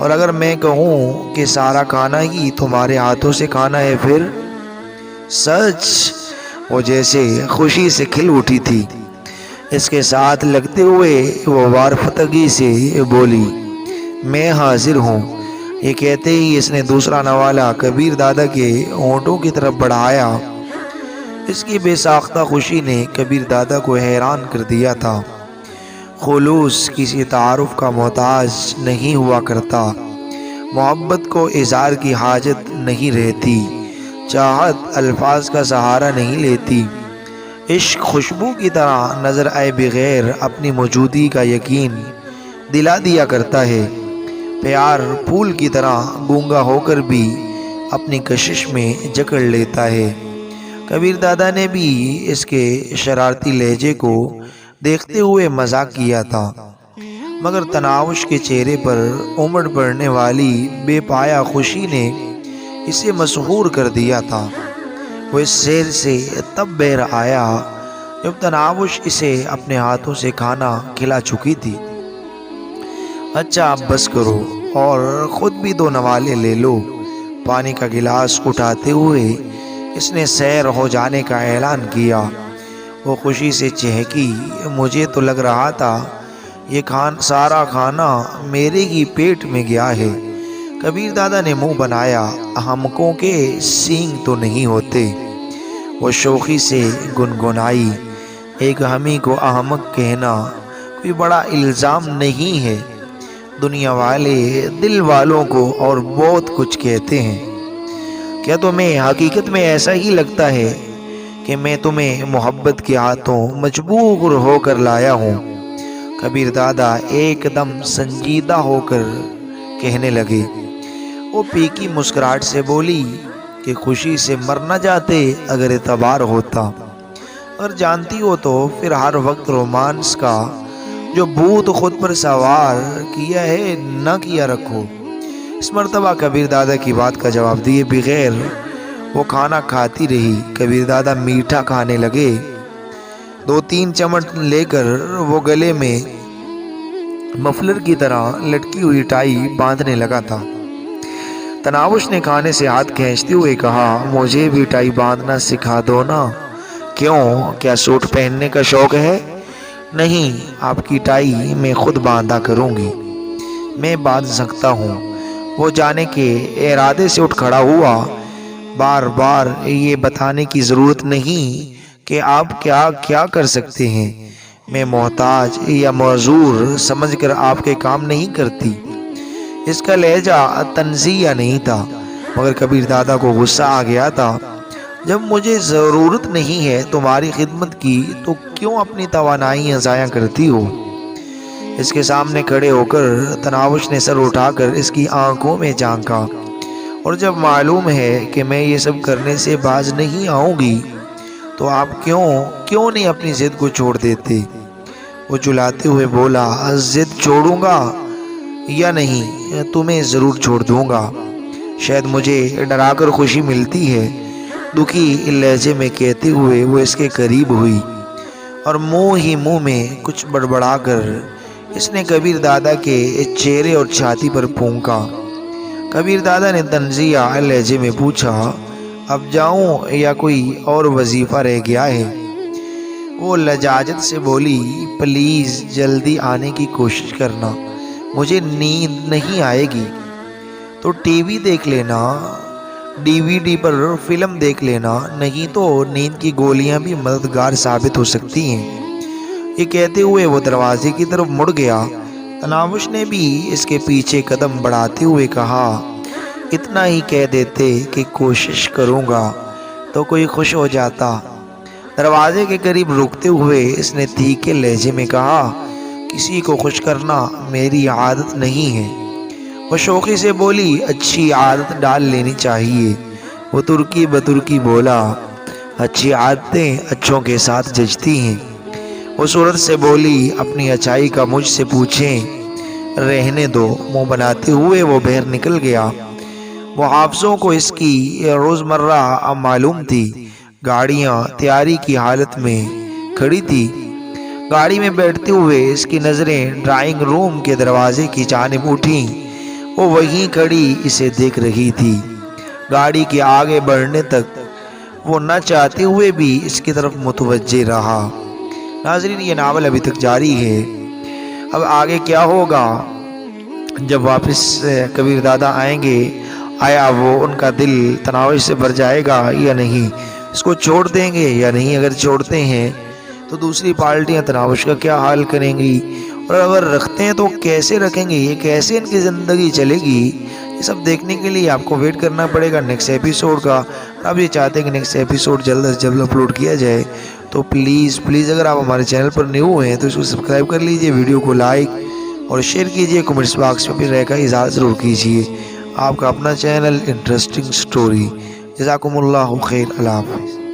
اور اگر میں کہوں کہ سارا کھانا ہی تمہارے ہاتھوں سے کھانا ہے پھر؟ سچ؟ وہ جیسے خوشی سے کھل اٹھی تھی۔ اس کے ساتھ لگتے ہوئے وہ وارفتگی سے بولی، میں حاضر ہوں۔ یہ کہتے ہی اس نے دوسرا نوالہ کبیر دادا کے ہونٹوں کی طرف بڑھایا۔ اس کی بے ساختہ خوشی نے کبیر دادا کو حیران کر دیا تھا۔ خلوص کسی تعارف کا محتاج نہیں ہوا کرتا، محبت کو اظہار کی حاجت نہیں رہتی، چاہت الفاظ کا سہارا نہیں لیتی، عشق خوشبو کی طرح نظر آئے بغیر اپنی موجودگی کا یقین دلا دیا کرتا ہے، پیار پھول کی طرح گونگا ہو کر بھی اپنی کشش میں جکڑ لیتا ہے۔ کبیر دادا نے بھی اس کے شرارتی لہجے کو دیکھتے ہوئے مذاق کیا تھا، مگر تناوش کے چہرے پر امڑ پڑنے والی بے پایا خوشی نے اسے مسحور کر دیا تھا۔ وہ اس شعر سے تب بہر آیا جب تناوش اسے اپنے ہاتھوں سے کھانا کھلا چکی تھی۔ اچھا اب بس کرو اور خود بھی 2 نوالے لے لو۔ پانی کا گلاس اٹھاتے ہوئے اس نے سیر ہو جانے کا اعلان کیا۔ وہ خوشی سے چہکی، مجھے تو لگ رہا تھا یہ سارا کھانا میرے ہی پیٹ میں گیا ہے۔ کبیر دادا نے منہ بنایا، احمقوں کے سینگ تو نہیں ہوتے۔ وہ شوخی سے گنگنائی، ایک ہمی کو احمق کہنا کوئی بڑا الزام نہیں ہے، دنیا والے دل والوں کو اور بہت کچھ کہتے ہیں۔ کیا تمہیں حقیقت میں ایسا ہی لگتا ہے کہ میں تمہیں محبت کے ہاتھوں مجبور ہو کر لایا ہوں؟ کبیر دادا ایک دم سنجیدہ ہو کر کہنے لگے۔ وہ پیکی مسکراہٹ سے بولی کہ خوشی سے مر نہ جاتے اگر اعتبار ہوتا، اور جانتی ہو تو پھر ہر وقت رومانس کا جو بھوت خود پر سوار کیا ہے نہ کیا رکھو۔ اس مرتبہ کبیر دادا کی بات کا جواب دیے بغیر وہ کھانا کھاتی رہی۔ کبیر دادا میٹھا کھانے لگے۔ 2-3 چمچ لے کر وہ گلے میں مفلر کی طرح لٹکی ہوئی ٹائی باندھنے لگا تھا۔ تناوش نے کھانے سے ہاتھ کھینچتے ہوئے کہا، مجھے بھی ٹائی باندھنا سکھا دو نا۔ کیوں، کیا سوٹ پہننے کا شوق ہے؟ نہیں، آپ کی ٹائی میں خود باندھا کروں گی۔ میں باندھ سکتا ہوں۔ وہ جانے کے ارادے سے اٹھ کھڑا ہوا۔ بار بار یہ بتانے کی ضرورت نہیں کہ آپ کیا کیا کر سکتے ہیں۔ میں محتاج یا معذور سمجھ کر آپ کے کام نہیں کرتی۔ اس کا لہجہ تنزیہ نہیں تھا، مگر کبیر دادا کو غصہ آ گیا تھا۔ جب مجھے ضرورت نہیں ہے تمہاری خدمت کی تو کیوں اپنی توانائیاں ضائع کرتی ہو؟ اس کے سامنے کھڑے ہو کر تناوش نے سر اٹھا کر اس کی آنکھوں میں جھانکا، اور جب معلوم ہے کہ میں یہ سب کرنے سے باز نہیں آؤں گی تو آپ کیوں نہیں اپنی ضد کو چھوڑ دیتے؟ وہ چلاتے ہوئے بولا، ضد چھوڑوں گا یا نہیں، تمہیں ضرور چھوڑ دوں گا۔ شاید مجھے ڈرا کر خوشی ملتی ہے، دکھی لہجے میں کہتے ہوئے وہ اس کے قریب ہوئی، اور منہ میں کچھ بڑبڑا کر اس نے کبیر دادا کے چہرے اور چھاتی پر پھونکا۔ کبیر دادا نے تنزیہ لہجے میں پوچھا، اب جاؤں یا کوئی اور وظیفہ رہ گیا ہے؟ وہ لجاجت سے بولی، پلیز جلدی آنے کی کوشش کرنا، مجھے نیند نہیں آئے گی تو ٹی وی دیکھ لینا، DVD پر فلم دیکھ لینا، نہیں تو نیند کی گولیاں بھی مددگار ثابت ہو سکتی ہیں۔ یہ کہتے ہوئے وہ دروازے کی طرف مڑ گیا۔ تناوش نے بھی اس کے پیچھے قدم بڑھاتے ہوئے کہا، اتنا ہی کہہ دیتے کہ کوشش کروں گا تو کوئی خوش ہو جاتا۔ دروازے کے قریب رکتے ہوئے اس نے تیکھے لہجے میں کہا، کسی کو خوش کرنا میری عادت نہیں ہے۔ وہ شوخی سے بولی، اچھی عادت ڈال لینی چاہیے۔ وہ ترکی بترکی بولا، اچھی عادتیں اچھوں کے ساتھ جچتی ہیں۔ وہ صورت سے بولی، اپنی اچھائی کا مجھ سے پوچھیں، رہنے دو۔ منہ بناتے ہوئے وہ باہر نکل گیا۔ وہ حافظوں کو اس کی روزمرہ معلوم تھی۔ گاڑیاں تیاری کی حالت میں کھڑی تھی۔ گاڑی میں بیٹھتے ہوئے اس کی نظریں ڈرائنگ روم کے دروازے کی جانب اٹھیں۔ وہ وہیں کھڑی اسے دیکھ رہی تھی۔ گاڑی کے آگے بڑھنے تک وہ نہ چاہتے ہوئے بھی اس کی طرف متوجہ رہا۔ ناظرین، یہ ناول ابھی تک جاری ہے۔ اب آگے کیا ہوگا جب واپس کبیر دادا آئیں گے؟ آیا وہ ان کا دل تناوش سے بھر جائے گا یا نہیں؟ اس کو چھوڑ دیں گے یا نہیں؟ اگر چھوڑتے ہیں تو دوسری پارٹیاں تناوش کا کیا حال کریں گی؟ اور اگر رکھتے ہیں تو کیسے رکھیں گے؟ یہ کیسے ان کی زندگی چلے گی؟ یہ سب دیکھنے کے لیے آپ کو ویٹ کرنا پڑے گا نیکسٹ ایپیسوڈ کا۔ آپ یہ چاہتے ہیں کہ نیکسٹ ایپیسوڈ جلد از جلد اپلوڈ کیا جائے تو پلیز اگر آپ ہمارے چینل پر نیو ہیں تو اس کو سبسکرائب کر لیجئے، ویڈیو کو لائک اور شیئر کیجئے، کمنٹس باکس میں بھی رہ کر اظہار ضرور کیجئے۔ آپ کا اپنا چینل انٹرسٹنگ سٹوری۔ جزاکم اللہ خیر۔ اللہ حافظ۔